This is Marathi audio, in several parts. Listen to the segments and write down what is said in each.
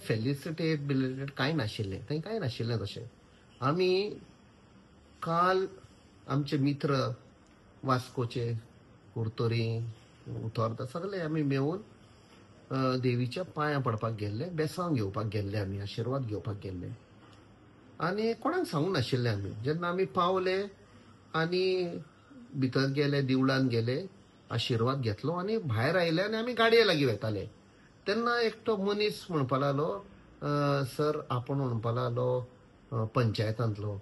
फेलिसिटेट बिलिटेड कांय नाशिल्लें, थंय कांय नाशिल्लें तशें. आमी काल आमचे मित्र वास्कोचे, कुर्तोरी, उतोर्दा सगळे आमी मेळून देवीच्या पांयां पडपाक गेल्ले, बेसांव घेवपाक गेल्ले, आमी आशिर्वाद घेवपाक गेल्ले. आनी कोणाक सांगूंक नाशिल्लें आमी. जेन्ना आमी पावले आनी भितर गेले, देवळान गेले, आशिर्वाद घेतलो आनी भायर आयले आनी आमी गाडये लागीं वेताले. तेन्ना एकटो मनीस म्हणपा लागलो, सर आपूण म्हणपा लागलो पंचायतांतलो,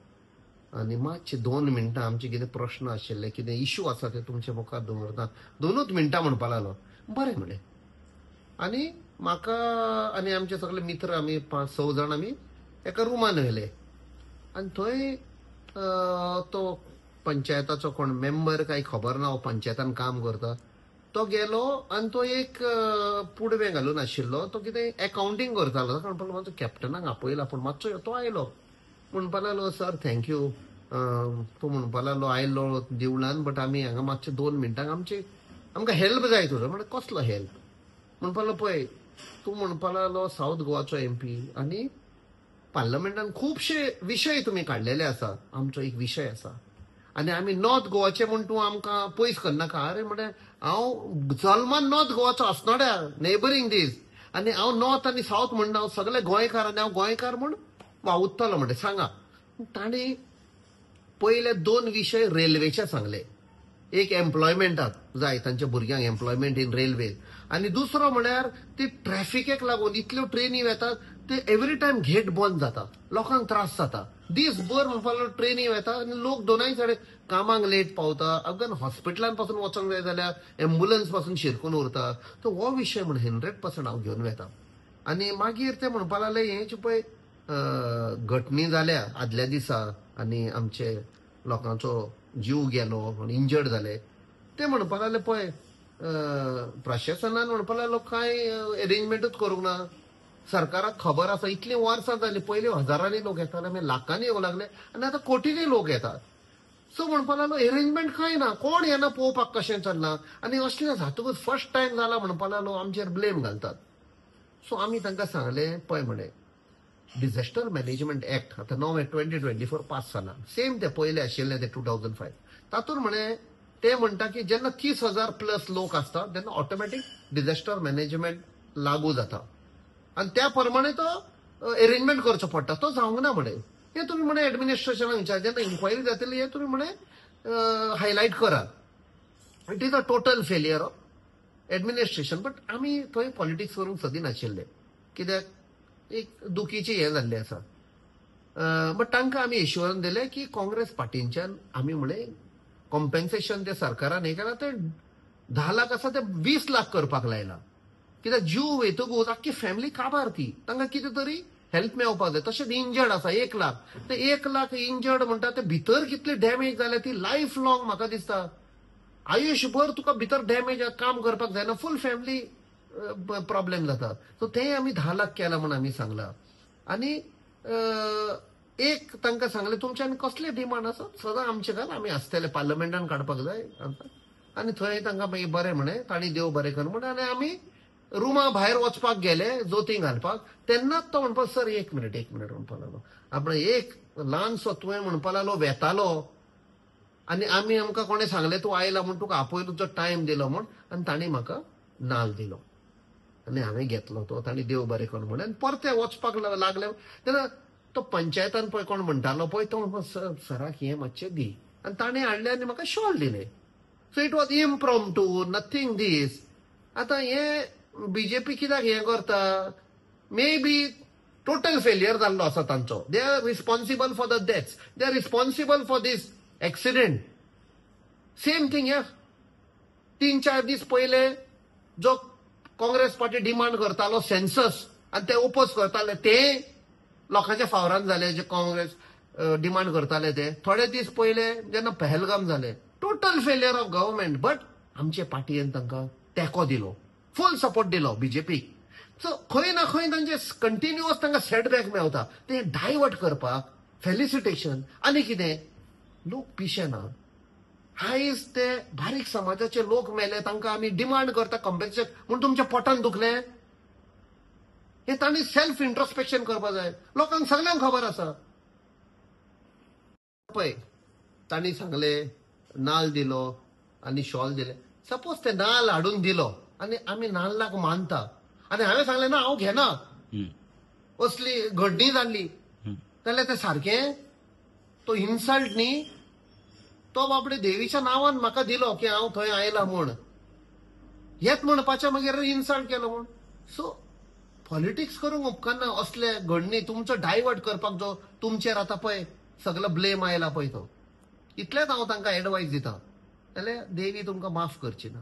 आनी मातशे 2 मिनटां आमचे कितें प्रश्न आशिल्ले, कितें इश्यू आसा ते तुमचे मुखार दवरता, 2च मिनटां म्हणपा लागलो. बरें म्हणलें. आनी म्हाका आनी आमचे सगळे मित्र आमी 5-6 जाण आमी एका रुमान व्हेले. आनी थंय तो पंचायताचो कोण मेंबर काय खबर ना, पंचायतान काम करता, तो गेलो आनी तो एक पुडवे घालून आशिल्लो, तो कितें अकाउंटिंग करतालो. ताका म्हणपाक लागलो कॅप्टनाक आपयला, पूण मातसो तो आयलो. म्हणपा लागलो, सर थँक्यू. तो म्हणपा लागलो, आयलो देवळान, बट आमी हांगा मातशे 2 मिनटांक आमकां हेल्प जाय तुजो. म्हणजे कसलो हेल्प? म्हणपा लागलो, पळय तूं म्हणपा लागलो साऊथ गोवाचो MP आनी पार्लमेंटान खुबशे विशय तुम्ही काडलेले आसा. आमचो एक विशय आसा आनी आमी नॉर्थ गोवाचे म्हण तूं आमकां पयस करनाका. अरे म्हणजे हांव जल्मान नॉर्थ गोवाचो आसनोड्या, नेबरिंग दीस, आनी हांव नॉर्थ आनी साऊथ म्हणना, हांव सगळे गोंयकार आनी हांव गोंयकार म्हूण वावुरतलो म्हणजे सांगा. तांणी पयले 2 विशय रेल्वेचे सांगले. एक एम्प्लॉयमेंटाक जाय, तांच्या भुरग्यांक एम्प्लॉयमेंट इन रेल्वे, आनी दुसरो म्हळ्यार ती ट्रॅफिकेक लागून इतल्यो ट्रेनी येतात ते एवरी टायम गेट बंद जाता, लोकांक त्रास जाता. दीसभर म्हणपा लागलो ट्रेनी येता आनी लोक दोनाय सायड कामाक लेट पावता. अगन हॉस्पिटलान पासून वचोंक जाय जाल्यार एम्ब्युलन्स पासून शिरकून उरता. तो हो विशय म्हण 100% हांव घेवन वता. आनी मागीर ते म्हणपा लागले, हेचे पळय घटनी जाल्या आदल्या दिसा आनी आमचे लोकांचो जीव गेलो, इंजर्ड जाले. ते म्हणपा लागले, पळय प्रशासनान म्हणपा लागलो कांय अरेंजमेंटूच करूंक ना. सरकाराक खबर आसा, इतली वर्सां जाली, पयलीं हजारांनी लोक येताले, मागीर लाखांनी येवंक लागले आनी आतां कोटींनी लोक येतात. सो म्हणपा लागलो अरेंजमेंट कांय ना, कोण येना पळोवपाक कशें चल्लां. आनी असलें जातकूच फर्स्ट टायम जाला म्हणपा लागलो आमचेर ब्लेम घालतात. सो आमी तांकां सांगलें, पळय म्हणे डिझास्टर मॅनेजमेंट एक्ट आतां नवें 2024 पास जाला, सेम ते पयले आशिल्ले ते 2005. तातूंत म्हणे ते म्हणटा की जेन्ना 30,000+ लोक आसता तेन्ना ऑटोमॅटीक डिझास्टर मॅनेजमेंट लागू जाता आनी त्या प्रमाणे तो अरेंजमेंट करचो पडटा. तो जावंक ना म्हणे. हे तुमी म्हणे एडमिनिस्ट्रेशनाक विचार, जेन्ना इन्क्वायरी जातली हे तुमी म्हणे हायलायट करा. It is a total failure of administration. But आमी थंय पॉलिटिक्स करूंक सोदी नाशिल्ले, कित्याक एक दुखीची हे जाल्ली आसा. बट तांकां आमी एश्युरन्स दिले की काँग्रेस पार्टींच्यान आमी म्हणे कॉम्पेन्सेशन ते सरकारान हे केला, ते 10 लाख आसा ते 20 लाख करपाक लायला. कित्याक जीव वयतकूच आख्खी फॅमिली काबार ती, तांकां कितें तरी हेल्प मेळपाक जाय. तशेंच इंजर्ड आसा 1 लाख, ते 1 लाख इंजर्ड म्हणटा ते भितर कितली डॅमेज जाल्या ती लायफ लॉंग म्हाका दिसता आयुश्यभर तुका भितर डॅमेज काम करपाक जायना, फूल फॅमिली प्रॉब्लेम जाता. सो ते आमी 10 लाख केला म्हण आमी सांगला. आनी एक तांकां सांगलें तुमच्यान कसले डिमांड आसा सदां आमचे घाल, आमी आसतले पार्लमेंटान काडपाक जाय. आनी थंय तांकां मागीर बरें म्हणे, तांणी देव बरें कर म्हण. आनी आमी रुमा भायर वचपाक गेले जोती घालपाक. तेन्नाच तो म्हणपा, सर 1 मिनट म्हणपा लागलो. आपण एक ल्हानसो तुवें म्हणपा लागलो वेतालो आनी आमकां कोणें सांगलें तूं आयला म्हूण, तुका आपय तुजो टायम दिलो म्हूण, आनी तांणी म्हाका नाल्ल दिलो आनी हांवें घेतलो तो. तांणी देव बरें कर म्हण. आनी परते वचपाक लागले तेन्ना तो पंचायतान पळय कोण म्हणटालो पळय तो म्हणपा, सराक हें मातशें दी. आनी ताणें हाडलें आनी म्हाका शॉल दिलें. So it was impromptu, nothing this. आतां हे बीजेपी कित्याक हें करता? मे बी टोटल फेलियर जाल्लो आसा तांचो. They are responsible for the deaths, they are responsible for these accident. Same thing हे 3-4 दीस पयले जो काँग्रेस पार्टी डिमांड करतालो सेन्सस आनी ते ओपोज करताले, ते लोकांच्या फावरान जाले. जे काँग्रेस डिमांड करताले ते थोडे दीस पयले जेन्ना पहलगाम जाले, total failure of government. But आमचे पार्टीयेन तांकां तेंको दिलो, फूल सपोर्ट दिलो बीजेपीक. सो खंय ना खंय तांचे कंटिन्युअस तांकां सेटबॅक मेवता. ते डायवर्ट करपाक फेलिसिटेशन आनी कितें लोक पिशेना. आयज ते बारीक समाजाचे लोक मेले, तांकां आमी डिमांड करता कॉम्पेन्सेशन म्हूण तुमच्या पोटान दुखलें. हे तांणी सेल्फ इंट्रोस्पेक्शन करपाक जाय. लोकांक सगळ्यांक खबर आसा पळय. तांणी सांगले नाल दिलो आनी शॉल दिले. सपोज ते नाल हाडून दिलो आनी आमी नाल्लाक मानता आनी हांवें सांगलें ना हांव घेना, असली घडणी जाल्ली, जाल्यार तें सारकें? तो इन्सल्ट न्ही. तो बाबडे देवीच्या नांवान म्हाका दिलो की हांव थंय आयला म्हूण, हेच म्हणपाचें मागीर इन्सल्ट केलो म्हूण. सो पॉलिटिक्स करूंक उपकारना. असले घडणी तुमचो डायवर्ट करपाक जो तुमचेर आतां पळय सगळो ब्लेम आयला पळय तो, इतलेंच हांव तांकां एडवायस दितां. जाल्यार देवी तुमकां माफ करची ना.